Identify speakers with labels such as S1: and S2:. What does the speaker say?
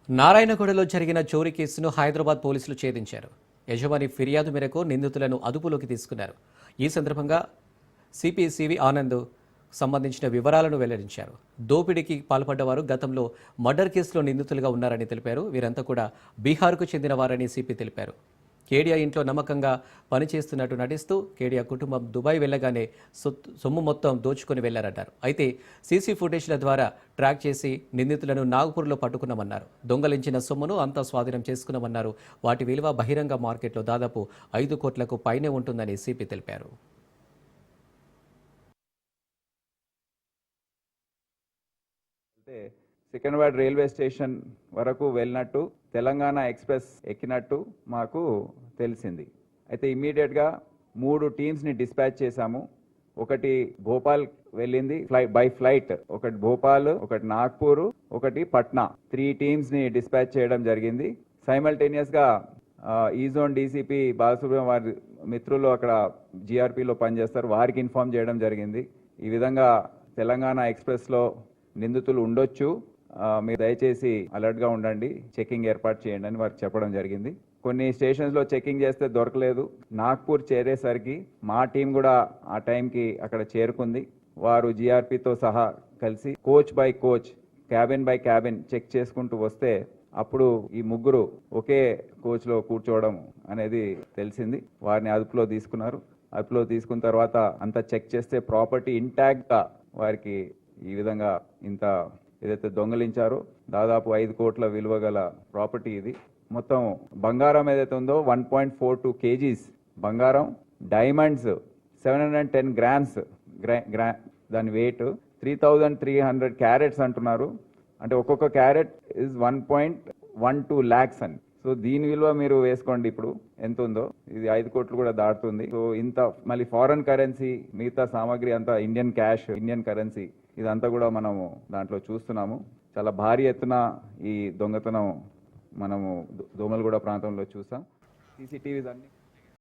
S1: నారాయణగూడలో జరిగిన చోరీ కేసును హైదరాబాద్ పోలీసులు ఛేదించారు. యజమాని ఫిర్యాదు మేరకు నిందితులను అదుపులోకి తీసుకున్నారు. ఈ సందర్భంగా సిపి ఆనంద్ సంబంధించిన వివరాలను వెల్లడించారు. దోపిడీకి పాల్పడ్డవారు గతంలో మర్డర్ కేసులో నిందితులుగా ఉన్నారని తెలిపారు. వీరంతా కూడా బీహార్కు చెందిన వారని సిపి తెలిపారు. కేడియా ఇంట్లో నమ్మకంగా పనిచేస్తున్నట్టు నటిస్తూ కేడియా కుటుంబం దుబాయ్ వెళ్లగానే సొమ్ము మొత్తం దోచుకొని వెళ్లారన్నారు. అయితే సీసీ ఫుటేజ్ల ద్వారా ట్రాక్ చేసి నిందితులను నాగపూర్లో పట్టుకున్నామన్నారు. దొంగలించిన సొమ్మును అంతా స్వాధీనం చేసుకున్నామన్నారు. వాటి విలువ బహిరంగ మార్కెట్లో దాదాపు 5 కోట్లకు పైనే ఉంటుందని సిపి తెలిపారు.
S2: సికింద్రాబాద్ రైల్వే స్టేషన్ వరకు వెళ్ళినట్టు తెలంగాణ ఎక్స్ప్రెస్ ఎక్కినట్టు మాకు తెలిసింది. అయితే ఇమ్మీడియట్గా 3 టీమ్స్ని డిస్పాచ్ చేశాము. ఒకటి భోపాల్ వెళ్ళింది బై ఫ్లైట్, ఒకటి భోపాల్, ఒకటి నాగ్పూర్, ఒకటి పట్నా. 3 టీమ్స్ని డిస్పాచ్ చేయడం జరిగింది. సైమల్టేనియస్గా ఈ జోన్ డీసీపీ బాలసుబ్రహ్మణ్యం వారి మిత్రులు అక్కడ జీఆర్పీలో పనిచేస్తారు, వారికి ఇన్ఫార్మ్ చేయడం జరిగింది. ఈ విధంగా తెలంగాణ ఎక్స్ప్రెస్లో నిందితులు ఉండొచ్చు, మీరు దయచేసి అలర్ట్గా ఉండండి, చెకింగ్ ఏర్పాటు చేయండి అని వారికి చెప్పడం జరిగింది. కొన్ని స్టేషన్స్లో చెకింగ్ చేస్తే దొరకలేదు. నాగ్పూర్ చేరేసరికి మా టీం కూడా ఆ టైంకి అక్కడ చేరుకుంది. వారు జీఆర్పీతో సహా కలిసి coach by coach, cabin by cabin check చేసుకుంటూ వస్తే అప్పుడు ఈ ముగ్గురు ఒకే కోచ్లో కూర్చోవడం అనేది తెలిసింది. వారిని అదుపులో తీసుకున్నారు. అదుపులో తీసుకున్న తర్వాత అంతా చెక్ చేస్తే ప్రాపర్టీ ఇంటాక్ట్గా వారికి ఈ విధంగా ఇంత ఏదైతే దొంగలించారో దాదాపు 5 కోట్ల విలువ గల ప్రాపర్టీ ఇది. మొత్తం బంగారం ఏదైతే ఉందో 1.42 kgs బంగారం, డైమండ్స్ 710 గ్రామ్స్ దాని వెయిట్, 3300 క్యారెట్స్ అంటున్నారు. అంటే ఒక్కొక్క క్యారెట్ ఇస్ 1.12 lakhs అని. సో దీని విలువ మీరు వేసుకోండి ఇప్పుడు ఎంత ఉందో, ఇది 5 కోట్లు కూడా దాటుతుంది. సో ఇంత మళ్ళీ ఫారెన్ కరెన్సీ, మిగతా సామాగ్రి అంతా ఇండియన్ క్యాష్, ఇండియన్ కరెన్సీ ఇదంతా కూడా మనము దాంట్లో చూస్తున్నాము. చాలా భారీ ఎత్తున ఈ దొంగతనం మనము దోమలగూడ ప్రాంతంలో చూసాం. సీసీటీవీస్ అన్ని